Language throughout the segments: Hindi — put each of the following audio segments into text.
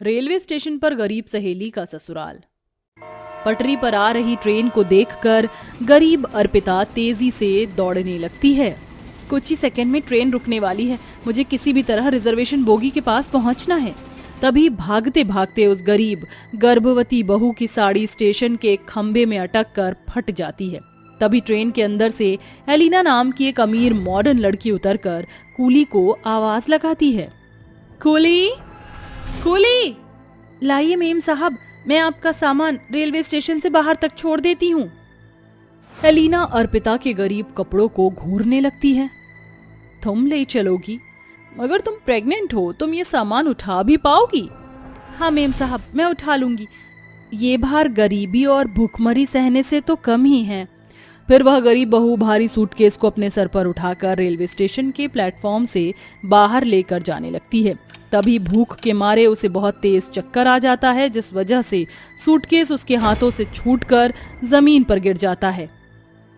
रेलवे स्टेशन पर गरीब सहेली का ससुराल। पटरी पर आ रही ट्रेन को देखकर गरीब अर्पिता तेजी से दौड़ने लगती है। कुछ ही सेकंड में ट्रेन रुकने वाली है, मुझे किसी भी तरह रिजर्वेशन बोगी के पास पहुंचना है। तभी भागते भागते उस गरीब गर्भवती बहू की साड़ी स्टेशन के एक खंबे में अटक कर फट जाती है। तभी ट्रेन के अंदर से एलिना नाम की एक अमीर मॉडर्न लड़की उतरकर कूली को आवाज लगाती है, कूली कूली, लाइए मेम साहब, मैं आपका सामान रेलवे स्टेशन से बाहर तक छोड़ देती हूँ। एलिना अर्पिता के गरीब कपड़ों को घूरने लगती है। तुम ले चलोगी? मगर तुम प्रेग्नेंट हो, तुम ये सामान उठा भी पाओगी? हाँ मेम साहब, मैं उठा लूंगी। ये भार गरीबी और भूखमरी सहने से तो कम ही है। फिर वह गरीब बहू भारी सूटकेस को अपने सर पर उठाकर रेलवे स्टेशन के प्लेटफॉर्म से बाहर लेकर जाने लगती है। तभी भूख के मारे उसे बहुत तेज चक्कर आ जाता है, जिस वजह से सूटकेस उसके हाथों से छूटकर जमीन पर गिर जाता है।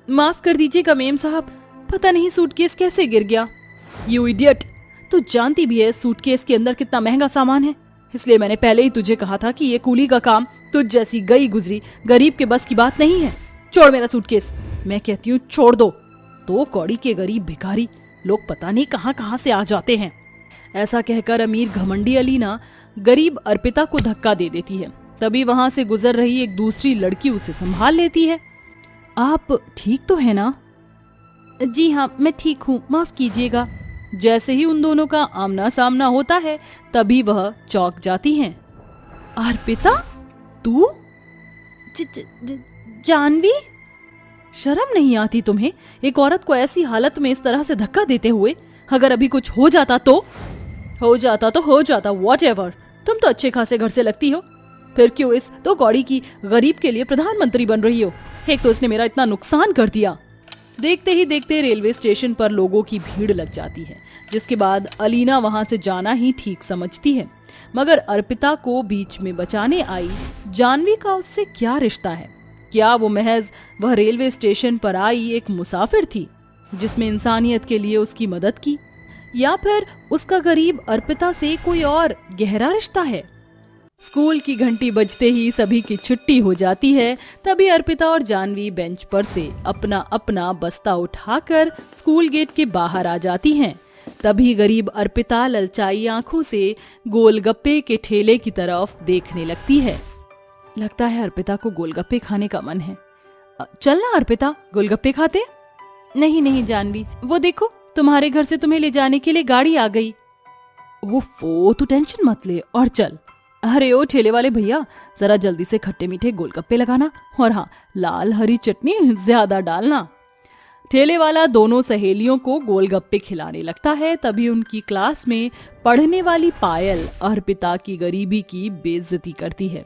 माफ कर दीजिएगा मेम साहब, पता नहीं सूटकेस कैसे गिर गया। यू इडियट, तू जानती भी है सूटकेस के अंदर कितना महंगा सामान है, इसलिए मैंने पहले ही तुझे कहा था कि ये कूली का काम तुझ जैसी गई गुजरी गरीब के बस की बात नहीं है। छोड़ मेरा सूटकेस, मैं कहती हूँ छोड़ दो। तो कौड़ी के गरीब भिखारी लोग पता नहीं कहाँ कहाँ से आ जाते हैं। ऐसा कहकर अमीर घमंडी एलिना गरीब अर्पिता को धक्का दे देती है। तभी वहां से गुजर रही एक दूसरी लड़की उसे संभाल लेती है। आप ठीक तो है ना? जी हाँ, मैं ठीक हूँ, माफ कीजिएगा। जैसे ही उन दोनों का आमना सामना होता है तभी वह चौंक जाती हैं। अर्पिता, तू? जानवी, शर्म नहीं आती तुम्हें एक औरत को ऐसी हालत में इस तरह से धक्का देते हुए? अगर अभी कुछ हो जाता तो हो जाता, व्हाटएवर। तुम तो अच्छे खासे घर से लगती हो, फिर क्यों इस तो कौड़ी की गरीब के लिए प्रधानमंत्री बन रही हो? एक तो इसने मेरा इतना नुकसान कर दिया। देखते ही देखते रेलवे स्टेशन पर लोगों की भीड़ लग जाती है, जिसके बाद अलीना वहां से जाना ही ठीक समझती है। मगर अर्पिता को बीच में बचाने आई जानवी का उससे क्या रिश्ता है? क्या वो महज वह रेलवे स्टेशन पर आई एक मुसाफिर थी जिसमें इंसानियत के लिए उसकी मदद की, या फिर उसका गरीब अर्पिता से कोई और गहरा रिश्ता है? स्कूल की घंटी बजते ही सभी की छुट्टी हो जाती है। तभी अर्पिता और जानवी बेंच पर से अपना अपना बस्ता उठाकर स्कूल गेट के बाहर आ जाती हैं। तभी गरीब अर्पिता ललचाई आंखों से गोलगप्पे के ठेले की तरफ देखने लगती है। लगता है अर्पिता को गोलगप्पे खाने का मन है। चल ना अर्पिता, गोलगप्पे खाते। नहीं जानवी, वो देखो तुम्हारे घर से तुम्हें ले जाने के लिए गाड़ी आ गई। ओफो, तू टेंशन मत ले और चल। अरे ओ ठेले वाले भैया, जरा जल्दी से खट्टे मीठे गोलगप्पे लगाना, और हाँ, लाल हरी चटनी ज्यादा डालना। ठेले वाला दोनों सहेलियों को गोलगप्पे खिलाने लगता है। तभी उनकी क्लास में पढ़ने वाली पायल अर्पिता की गरीबी की बेइज्जती करती है।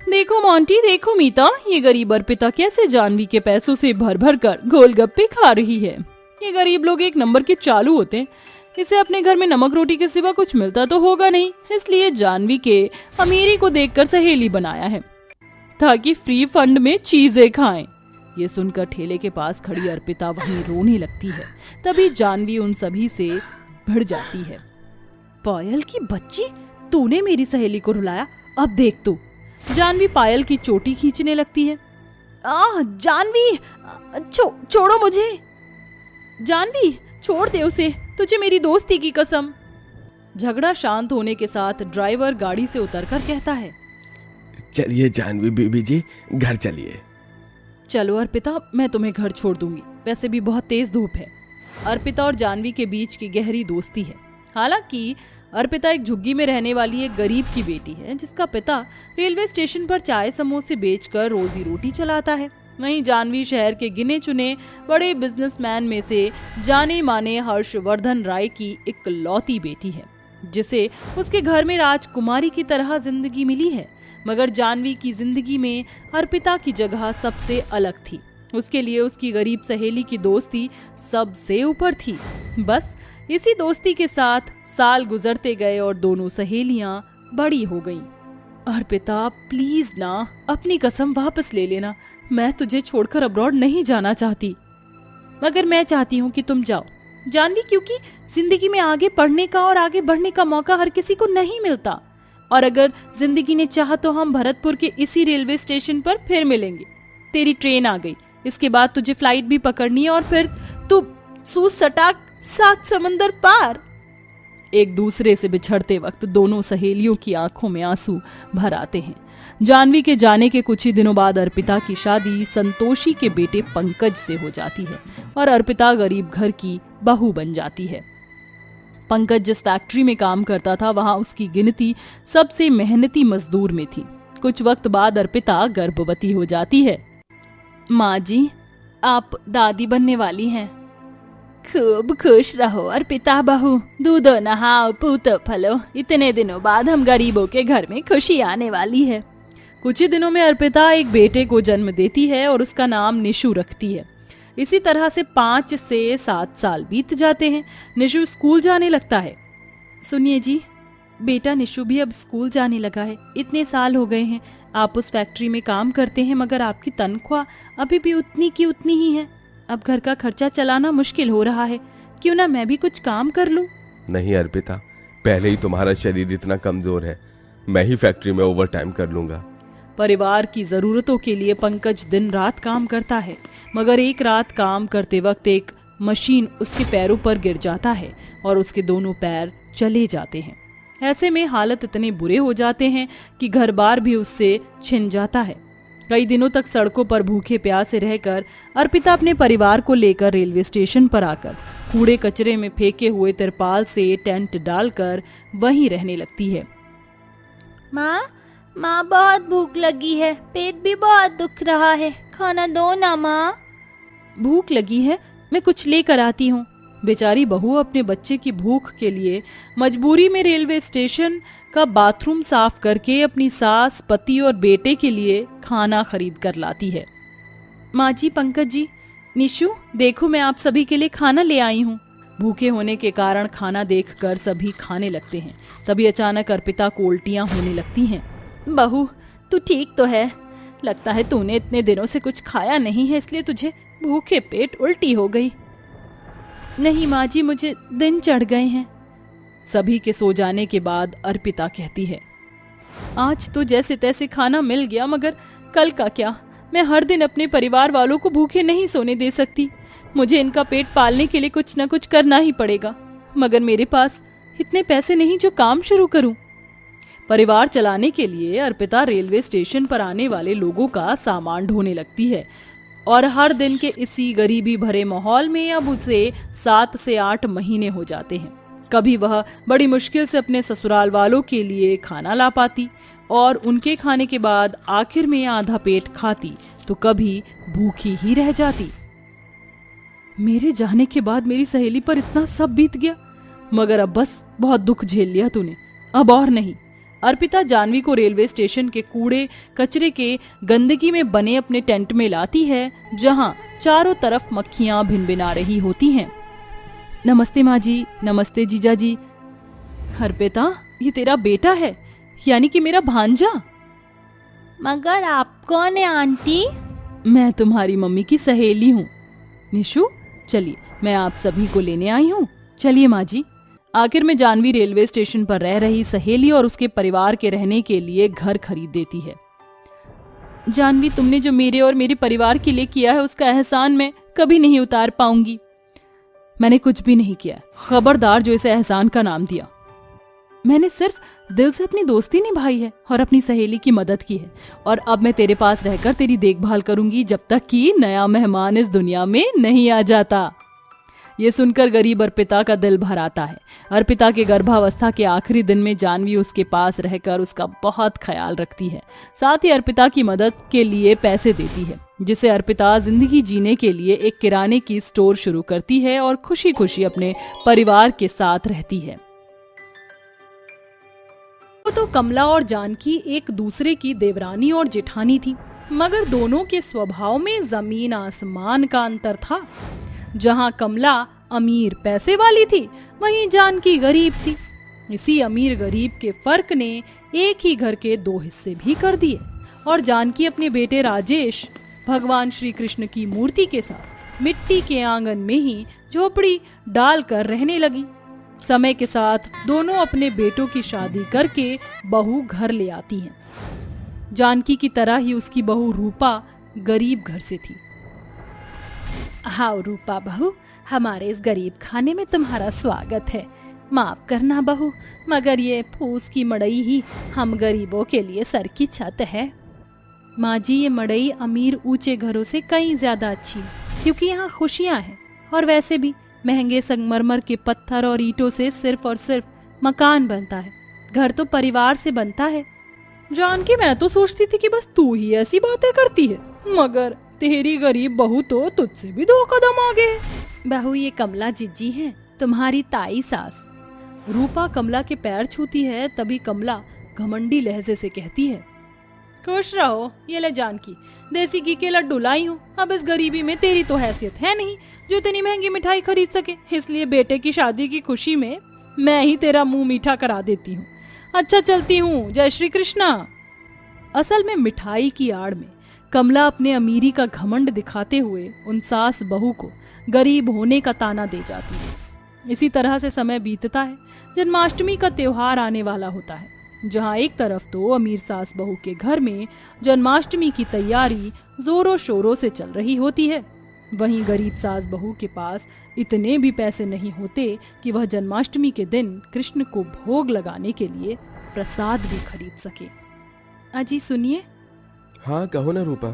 देखो मोंटी, देखो मीता, ये गरीब अर्पिता कैसे जानवी के पैसों से भर भर कर गोलगप्पे खा रही है। ये गरीब लोग एक नंबर के चालू होते हैं। इसे अपने घर में नमक रोटी के सिवा कुछ मिलता तो होगा नहीं, इसलिए जानवी के अमीरी को देखकर सहेली बनाया है ताकि फ्री फंड में चीजें खाएं। ये सुनकर ठेले के पास खड़ी अर्पिता वहीं रोने लगती है। तभी जानवी उन सभी से भिड़ जाती है। पायल की बच्ची, तूने मेरी सहेली को रुलाया, अब देख तू। जानवी पायल की चोटी खींचने लगती है। जानवी, छोड़ो मुझे। जानवी, छोड़ दे उसे, तुझे मेरी दोस्ती की कसम। झगड़ा शांत होने के साथ ड्राइवर गाड़ी से उतरकर कहता है, चलिए जानवी बीबी जी, घर चलिए। चलो अर्पिता, मैं तुम्हें घर छोड़ दूंगी, वैसे भी बहुत तेज धूप है। अर्पिता और जानवी के बीच की गहरी दोस्ती है। हालांकि अर्पिता एक झुग्गी में रहने वाली एक गरीब की बेटी है, जिसका पिता रेलवे स्टेशन पर चाय समोसे बेचकर रोजी रोटी चलाता है। वहीं जानवी शहर के गिने चुने बड़े बिजनेसमैन में से जाने माने हर्षवर्धन राय की इकलौती बेटी है, जिसे उसके घर में राजकुमारी की तरह जिंदगी मिली है। मगर जानवी की जिंदगी में अर्पिता की जगह सबसे अलग थी। उसके लिए उसकी गरीब सहेली की दोस्ती सबसे ऊपर थी। बस इसी दोस्ती के साथ साल गुजरते गए और दोनों सहेलियां बड़ी हो गईं। अर्पिता प्लीज ना, अपनी कसम वापस ले लेना, मैं तुझे छोड़कर अब्रॉड नहीं जाना चाहती। मगर मैं चाहती हूँ कि तुम जाओ जानवी, क्योंकि जिंदगी में आगे पढ़ने का और आगे बढ़ने का मौका हर किसी को नहीं मिलता। और अगर जिंदगी ने चाहा तो हम भरतपुर के इसी रेलवे स्टेशन पर फिर मिलेंगे। तेरी ट्रेन आ गई, इसके बाद तुझे फ्लाइट भी पकड़नी है और फिर तू सूस सटाक 7 समंदर पार। एक दूसरे से बिछड़ते वक्त दोनों सहेलियों की आंखों में आंसू भर आते हैं। जानवी के जाने के कुछ ही दिनों बाद अर्पिता की शादी संतोषी के बेटे पंकज से हो जाती है और अर्पिता गरीब घर की बहू बन जाती है। पंकज जिस फैक्ट्री में काम करता था वहां उसकी गिनती सबसे मेहनती मजदूर में थी। कुछ वक्त बाद अर्पिता गर्भवती हो जाती है। माँ जी, आप दादी बनने वाली हैं। खूब खुश रहो अर्पिता बहू, दूधो नहाओ पूतो फलो, इतने दिनों बाद हम गरीबों के घर में खुशी आने वाली है। कुछ ही दिनों में अर्पिता एक बेटे को जन्म देती है और उसका नाम निशु रखती है। इसी तरह से 5 से 7 साल बीत जाते हैं। निशु स्कूल जाने लगता है। सुनिए जी, बेटा निशु भी अब स्कूल जाने लगा है। इतने साल हो गए हैं आप उस फैक्ट्री में काम करते हैं, मगर आपकी तनख्वाह अभी भी उतनी की उतनी ही है। अब घर का खर्चा चलाना मुश्किल हो रहा है, क्यों ना मैं भी कुछ काम कर लूं? नहीं अर्पिता, पहले ही तुम्हारा शरीर इतना कमजोर है, मैं ही फैक्ट्री में ओवर टाइम कर लूंगा। परिवार की जरूरतों के लिए पंकज दिन रात काम करता है, मगर एक रात काम करते वक्त एक मशीन उसके पैरों पर गिर जाता है और उसके दोनों पैर चले जाते हैं। ऐसे में हालत इतने बुरे हो जाते हैं कि घर बार भी उससे छिन जाता है। कई दिनों तक सड़कों पर भूखे प्यासे रहकर अर्पिता अपने परिवार को लेकर रेलवे स्टेशन पर आकर कूड़े कचरे में फेंके हुए तिरपाल से टेंट डालकर वहीं रहने लगती है। माँ बहुत भूख लगी है, पेट भी बहुत दुख रहा है, खाना दो ना माँ। भूख लगी है, मैं कुछ लेकर आती हूँ। बेचारी बहू अपने बच्चे की भूख के लिए मजबूरी में रेलवे स्टेशन का बाथरूम साफ करके अपनी सास, पति और बेटे के लिए खाना खरीद कर लाती है। माँ जी, पंकज जी, निशु, देखो मैं आप सभी के लिए खाना ले आई हूँ। भूखे होने के कारण खाना देखकर सभी खाने लगते हैं। तभी अचानक अर्पिता को उल्टियां होने लगती हैं। बहू, तू ठीक तो है? लगता है तूने इतने दिनों से कुछ खाया नहीं है, इसलिए तुझे भूखे पेट उल्टी हो गई। नहीं माँ जी, मुझे दिन चढ़ गए हैं। सभी के सो जाने के बाद अर्पिता कहती है, आज तो जैसे तैसे खाना मिल गया, मगर कल का क्या? मैं हर दिन अपने परिवार वालों को भूखे नहीं सोने दे सकती। मुझे इनका पेट पालने के लिए कुछ न कुछ करना ही पड़ेगा, मगर मेरे पास इतने पैसे नहीं जो काम शुरू करूं। परिवार चलाने के लिए अर्पिता रेलवे स्टेशन पर आने वाले लोगों का सामान ढोने लगती है और हर दिन के इसी गरीबी भरे माहौल में अब उसे 7 से 8 महीने हो जाते हैं। कभी वह बड़ी मुश्किल से अपने ससुराल वालों के लिए खाना ला पाती और उनके खाने के बाद आखिर में आधा पेट खाती, तो कभी भूखी ही रह जाती। मेरे जाने के बाद मेरी सहेली पर इतना सब बीत गया, मगर अब बस बहुत दुख झेल लिया तूने, अब और नहीं। अर्पिता जानवी को रेलवे स्टेशन के कूड़े कचरे के गंदगी में बने अपने टेंट में लाती है, जहां चारों तरफ मक्खियां भिनभिना रही होती हैं। नमस्ते माँ जी, नमस्ते जीजा जी। अर्पिता, ये तेरा बेटा है, यानी कि मेरा भांजा। मगर आप कौन है आंटी? मैं तुम्हारी मम्मी की सहेली हूँ। निशु, चलिए मैं आप सभी को लेने आई हूँ। चलिए माँ जी। आखिर में जानवी रेलवे स्टेशन पर रह रही सहेली और उसके परिवार के रहने के लिए घर खरीद देती है। जानवी, तुमने जो मेरे और मेरे परिवार के लिए किया है उसका एहसान मैं कभी नहीं उतार पाऊंगी। मैंने कुछ भी नहीं किया, खबरदार जो इसे एहसान का नाम दिया। मैंने सिर्फ दिल से अपनी दोस्ती निभाई है और अपनी सहेली की मदद की है, और अब मैं तेरे पास रहकर तेरी देखभाल करूंगी जब तक कि नया मेहमान इस दुनिया में नहीं आ जाता। ये सुनकर गरीब अर्पिता का दिल भर आता है। अर्पिता के गर्भावस्था के आखिरी दिन में जानवी उसके पास रहकर उसका बहुत ख्याल रखती है, साथ ही अर्पिता की मदद के लिए पैसे देती है, जिसे अर्पिता जिंदगी जीने के लिए एक किराने की स्टोर शुरू करती है और खुशी खुशी अपने परिवार के साथ रहती है। तो कमला और जानकी एक दूसरे की देवरानी और जेठानी थी, मगर दोनों के स्वभाव में जमीन आसमान का अंतर था। जहां कमला अमीर पैसे वाली थी, वहीं जानकी गरीब थी। इसी अमीर गरीब के फर्क ने एक ही घर के 2 हिस्से भी कर दिए, और जानकी अपने बेटे राजेश भगवान श्री कृष्ण की मूर्ति के साथ मिट्टी के आंगन में ही झोपड़ी डालकर रहने लगी। समय के साथ दोनों अपने बेटों की शादी करके बहू घर ले आती हैं। जानकी की तरह ही उसकी बहू रूपा गरीब घर से थी। हाँ रूपा बहू, हमारे इस गरीब खाने में तुम्हारा स्वागत है। माफ करना बहू, मगर ये फूस की मड़ई ही हम गरीबों के लिए सर की छत है। माँ जी, ये मड़ई अमीर ऊंचे घरों से कहीं ज्यादा अच्छी है, क्योंकि यहाँ खुशियाँ हैं। और वैसे भी महंगे संगमरमर के पत्थर और ईंटों से सिर्फ और सिर्फ मकान बनता है, घर तो परिवार से बनता है। जानकी, मैं तो सोचती थी कि बस तू ही ऐसी बातें करती है, मगर तेरी गरीब बहू तो तुझसे भी 2 कदम आगे है। बहू, ये कमला जिज्जी है, तुम्हारी ताई सास। रूपा कमला के पैर छूती है, तभी कमला घमंडी लहजे से कहती है, खुश रहो, ये ले जानकी, देसी घी के लड्डू लाई हूँ। अब इस गरीबी में तेरी तो हैसियत है नहीं जो इतनी महंगी मिठाई खरीद सके, इसलिए बेटे की शादी की खुशी में मैं ही तेरा मुंह मीठा करा देती हूँ। अच्छा चलती हूँ, जय श्री कृष्णा। असल में मिठाई की आड़ में कमला अपने अमीरी का घमंड दिखाते हुए उन सास बहू को गरीब होने का ताना दे जाती है। इसी तरह से समय बीतता है। जन्माष्टमी का त्योहार आने वाला होता है, जहाँ एक तरफ तो अमीर सास बहू के घर में जन्माष्टमी की तैयारी जोरों शोरों से चल रही होती है, वहीं गरीब सास बहू के पास इतने भी पैसे नहीं होते कि वह जन्माष्टमी के दिन कृष्ण को भोग लगाने के लिए प्रसाद भी खरीद सके। अजी सुनिए। हाँ कहो ना रूपा।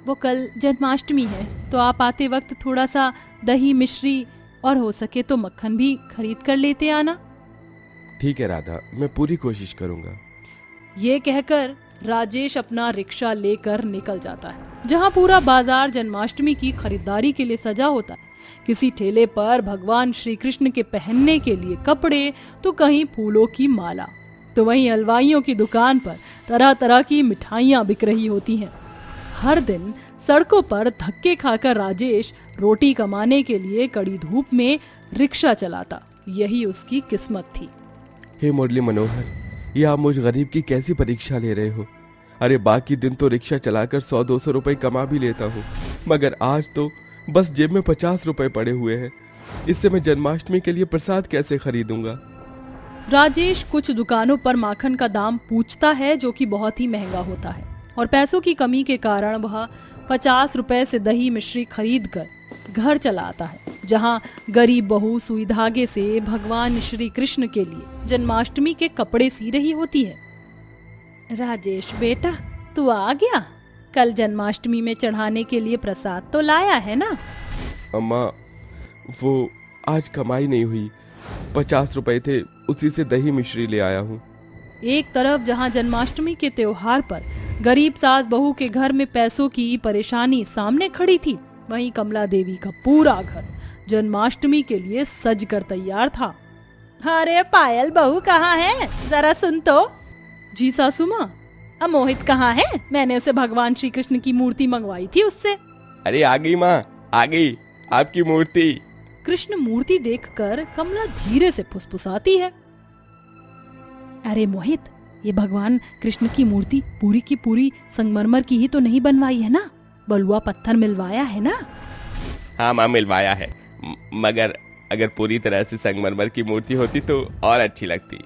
वो कल जन्माष्टमी है, तो आप आते वक्त थोड़ा सा दही मिश्री और हो सके तो मक्खन भी खरीद कर लेते आना। ठीक है राधा, मैं पूरी कोशिश करूंगा। ये कहकर राजेश अपना रिक्शा लेकर निकल जाता है। जहाँ पूरा बाजार जन्माष्टमी की खरीदारी के लिए सजा होता है। किसी ठेले पर भगवान श्री कृष्ण के पहनने के लिए कपड़े, तो कहीं फूलों की माला, तो वहीं हलवाइयों की दुकान पर तरह तरह की मिठाइयाँ बिक रही होती हैं। हर दिन सड़कों पर धक्के खाकर राजेश रोटी कमाने के लिए कड़ी धूप में रिक्शा चलाता। यही उसकी किस्मत थी। हे मुरली मनोहर, ये आप मुझ गरीब की कैसी परीक्षा ले रहे हो? अरे बाकी दिन तो रिक्शा चलाकर 100-200 रुपए कमा भी लेता हूँ, मगर आज तो बस जेब में 50 रुपए पड़े हुए हैं। इससे मैं जन्माष्टमी के लिए प्रसाद कैसे खरीदूंगा? राजेश कुछ दुकानों पर माखन का दाम पूछता है, जो कि बहुत ही महंगा होता है, और पैसों की कमी के कारण वह 50 रुपए से दही मिश्री खरीद कर घर चला आता है, जहाँ गरीब बहू सुई धागे से भगवान श्री कृष्ण के लिए जन्माष्टमी के कपड़े सी रही होती है। राजेश बेटा, तू आ गया? कल जन्माष्टमी में चढ़ाने के लिए प्रसाद तो लाया है ना? अम्मा, वो आज कमाई नहीं हुई, 50 रुपए थे, उसी से दही मिश्री ले आया हूँ। एक तरफ जहाँ जन्माष्टमी के त्योहार पर गरीब सास बहू के घर में पैसों की परेशानी सामने खड़ी थी, वहीं कमला देवी का पूरा घर जन्माष्टमी के लिए सज कर तैयार था। अरे पायल बहू कहाँ है? जरा सुन तो। जी सासू माँ। अब मोहित कहाँ है? मैंने उसे भगवान श्री कृष्ण की मूर्ति मंगवाई थी उससे। अरे आ गई माँ, आ गई आपकी मूर्ति। कृष्ण मूर्ति देखकर कमला धीरे से फुसफुसाती है। अरे मोहित, ये भगवान कृष्ण की मूर्ति पूरी की पूरी संगमरमर की ही तो नहीं बनवाई है ना? बलुआ पत्थर मिलवाया है ना? हाँ माँ, मिलवाया है, मगर अगर पूरी तरह से संगमरमर की मूर्ति होती तो और अच्छी लगती।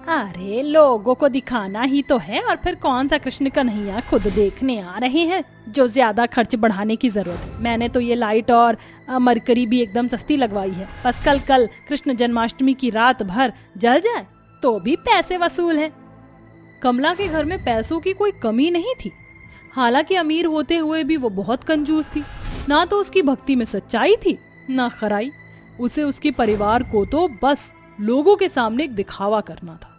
अरे लोगों को दिखाना ही तो है, और फिर कौन सा कृष्ण कन्हैया खुद देखने आ रहे हैं जो ज्यादा खर्च बढ़ाने की जरूरत है। मैंने तो ये लाइट और मरकरी भी एकदम सस्ती लगवाई है, बस कल कृष्ण जन्माष्टमी की रात भर जल जाए तो भी पैसे वसूल है। कमला के घर में पैसों की कोई कमी नहीं थी, हालांकि अमीर होते हुए भी वो बहुत कंजूस थी। ना तो उसकी भक्ति में सच्चाई थी, ना खराई। उसे उसके परिवार को तो बस लोगों के सामने एक दिखावा करना था।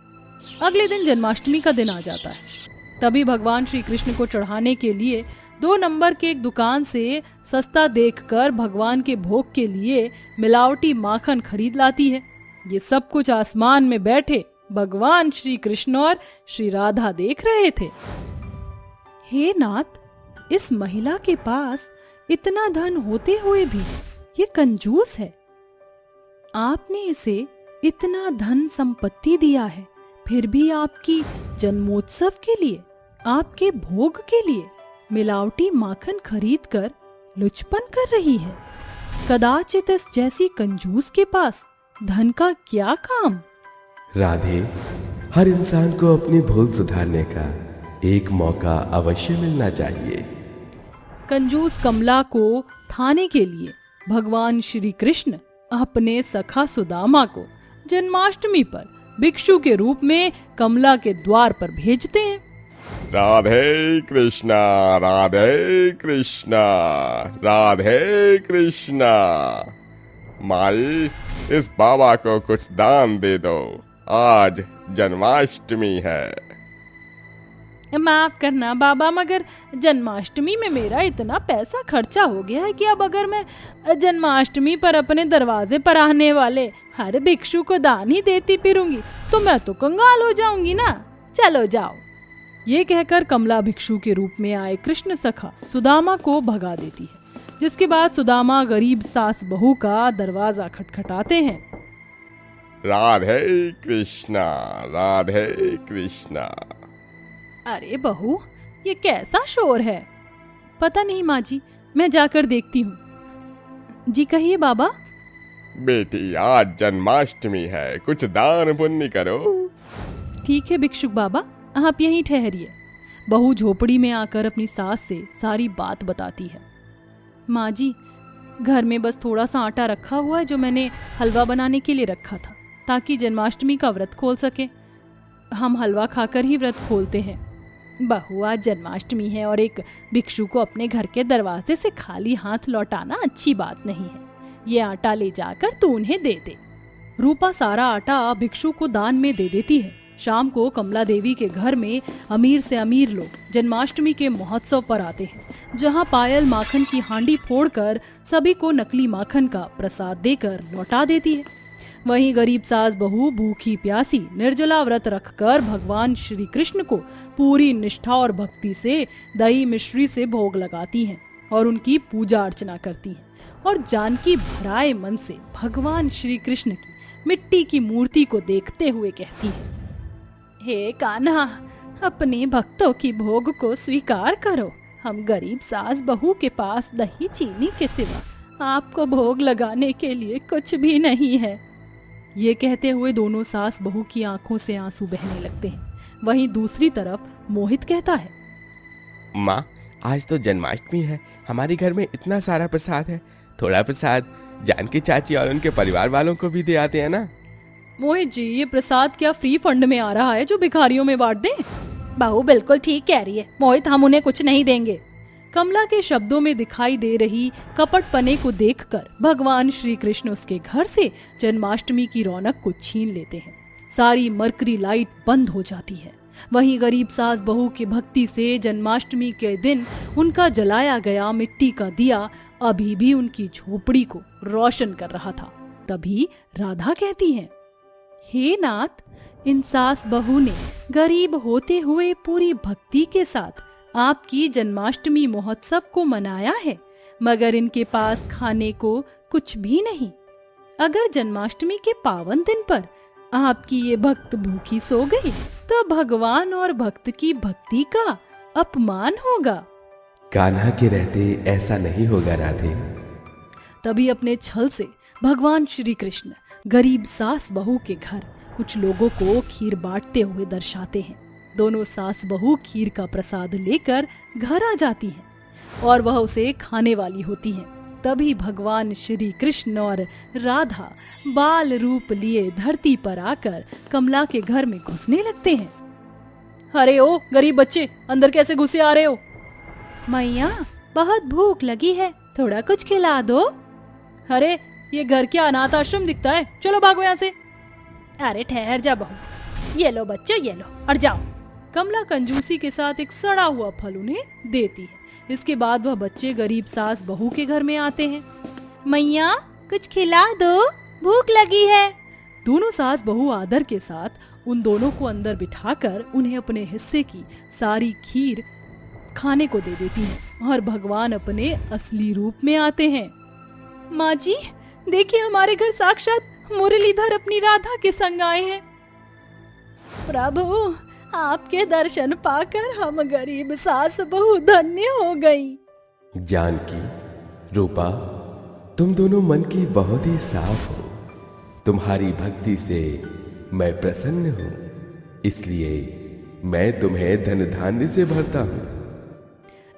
अगले दिन जन्माष्टमी का दिन आ जाता है। तभी भगवान श्री कृष्ण को चढ़ाने के लिए 2 नंबर के एक दुकान से सस्ता देखकर भगवान के भोग के लिए मिलावटी माखन खरीद लाती है। ये सब कुछ आसमान में बैठे भगवान श्री कृष्ण और श्री राधा देख रहे थे। हे नाथ, इस महिला के पास इतना धन होते हुए भी ये कंजूस है। आपने इसे इतना धन संपत्ति दिया है, फिर भी आपकी जन्मोत्सव के लिए, आपके भोग के लिए मिलावटी माखन खरीद कर लुचपन कर रही है। कदाचित इस जैसी कंजूस के पास धन का क्या काम? राधे, हर इंसान को अपनी भूल सुधारने का एक मौका अवश्य मिलना चाहिए। कंजूस कमला को थाने के लिए भगवान श्री कृष्ण अपने सखा सुदामा को जन्माष्टमी पर भिक्षु के रूप में कमला के द्वार पर भेजते हैं। राधे कृष्णा, राधे कृष्णा, राधे कृष्णा। माई, इस बाबा को कुछ दान दे दो, आज जन्माष्टमी है। माफ करना बाबा, मगर जन्माष्टमी में मेरा इतना पैसा खर्चा हो गया है कि अब अगर मैं जन्माष्टमी पर अपने दरवाजे पर आने वाले हर भिक्षु को दान ही देती फिरूंगी तो मैं तो कंगाल हो जाऊंगी ना। चलो जाओ। ये कहकर कमला भिक्षु के रूप में आए कृष्ण सखा सुदामा को भगा देती है, जिसके बाद सुदामा गरीब सास बहू का दरवाजा खटखटाते हैं। राधे कृष्णा, राधे कृष्णा। अरे बहू, ये कैसा शोर है? पता नहीं माँ जी, मैं जाकर देखती हूँ। जी कहिए बाबा। बेटी, आज जन्माष्टमी है, कुछ दान पुण्य करो। ठीक है भिक्षुक बाबा, आप यहीं ठहरिए। बहू झोपड़ी में आकर अपनी सास से सारी बात बताती है। माँ जी, घर में बस थोड़ा सा आटा रखा हुआ है जो मैंने हलवा बनाने के लिए रखा था, ताकि जन्माष्टमी का व्रत खोल सके। हम हलवा खाकर ही व्रत खोलते हैं। बहू, आज जन्माष्टमी है और एक भिक्षु को अपने घर के दरवाजे से खाली हाथ लौटाना अच्छी बात नहीं है। ये आटा ले जाकर तू उन्हें दे दे। रूपा सारा आटा भिक्षु को दान में दे देती है। शाम को कमला देवी के घर में अमीर से अमीर लोग जन्माष्टमी के महोत्सव पर आते हैं, जहां पायल माखन की हांडी फोड़कर सभी को नकली माखन का प्रसाद देकर लौटा देती है। वहीं गरीब सास बहू भूखी प्यासी निर्जला व्रत रखकर भगवान श्री कृष्ण को पूरी निष्ठा और भक्ति से दही मिश्री से भोग लगाती हैं और उनकी पूजा अर्चना करती हैं और जानकी भराए मन से भगवान श्री कृष्ण की मिट्टी की मूर्ति को देखते हुए कहती है, हे कान्हा, अपने भक्तों की भोग को स्वीकार करो। हम गरीब सास बहू के पास दही चीनी के सिवा आपको भोग लगाने के लिए कुछ भी नहीं है। ये कहते हुए दोनों सास बहू की आंखों से आंसू बहने लगते हैं। वहीं दूसरी तरफ मोहित कहता है, माँ, आज तो जन्माष्टमी है, हमारे घर में इतना सारा प्रसाद है, थोड़ा प्रसाद जानकी चाची और उनके परिवार वालों को भी दे आते हैं ना। मोहित जी, ये प्रसाद क्या फ्री फंड में आ रहा है जो भिखारियों में बांट दें? बहू बिल्कुल ठीक कह रही है मोहित, हम उन्हें कुछ नहीं देंगे। कमला के शब्दों में दिखाई दे रही कपटपने को देखकर भगवान श्री कृष्ण उसके घर से जन्माष्टमी की रौनक को छीन लेते हैं। सारी मरकरी लाइट बंद हो जाती है। वहीं गरीब सास बहू की भक्ति से जन्माष्टमी के दिन उनका जलाया गया मिट्टी का दिया अभी भी उनकी झोपड़ी को रोशन कर रहा था। तभी राधा कहती है, हे नाथ, इन सास बहू ने गरीब होते हुए पूरी भक्ति के साथ आपकी जन्माष्टमी महोत्सव को मनाया है, मगर इनके पास खाने को कुछ भी नहीं। अगर जन्माष्टमी के पावन दिन पर आपकी ये भक्त भूखी सो गई तो भगवान और भक्त की भक्ति का अपमान होगा। कान्हा के रहते ऐसा नहीं होगा राधे। तभी अपने छल से भगवान श्री कृष्ण गरीब सास बहू के घर कुछ लोगों को खीर बांटते हुए दर्शाते हैं। दोनों सास बहू खीर का प्रसाद लेकर घर आ जाती हैं और वह उसे खाने वाली होती हैं। तभी भगवान श्री कृष्ण और राधा बाल रूप लिए धरती पर आकर कमला के घर में घुसने लगते हैं। अरे ओ गरीब बच्चे, अंदर कैसे घुसे आ रहे हो? मैया, बहुत भूख लगी है, थोड़ा कुछ खिला दो। अरे ये घर क्या अनाथ आश्रम दिखता है, चलो भागो यहाँ से। अरे ठहर जा बहू, ये लो बच्चों, ये लो और जाओ। कमला कंजूसी के साथ एक सड़ा हुआ फल उन्हें देती है। इसके बाद वह बच्चे गरीब सास बहू के घर में आते हैं। मैया, कुछ खिला दो, भूख लगी है। दोनों सास बहू आदर के साथ उन दोनों को अंदर बिठाकर उन्हें अपने हिस्से की सारी खीर खाने को दे देती हैं और भगवान अपने असली रूप में आते हैं। माँ जी, देखिए हमारे घर साक्षात मुरलीधर अपनी राधा के संग आए हैं। प्रभु, आपके दर्शन पाकर हम गरीब सास बहू धन्य हो गई। जानकी, रूपा, तुम दोनों मन की बहुत ही साफ हो। तुम्हारी भक्ति से मैं प्रसन्न हूँ, इसलिए मैं तुम्हें धन धान्य से भरता हूँ।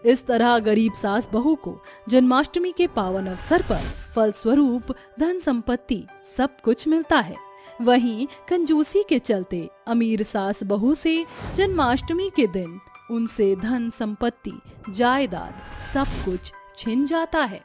इस तरह गरीब सास बहू को जन्माष्टमी के पावन अवसर पर फल स्वरूप धन संपत्ति सब कुछ मिलता है। वहीं कंजूसी के चलते अमीर सास बहू से जन्माष्टमी के दिन उनसे धन संपत्ति जायदाद सब कुछ छिन जाता है।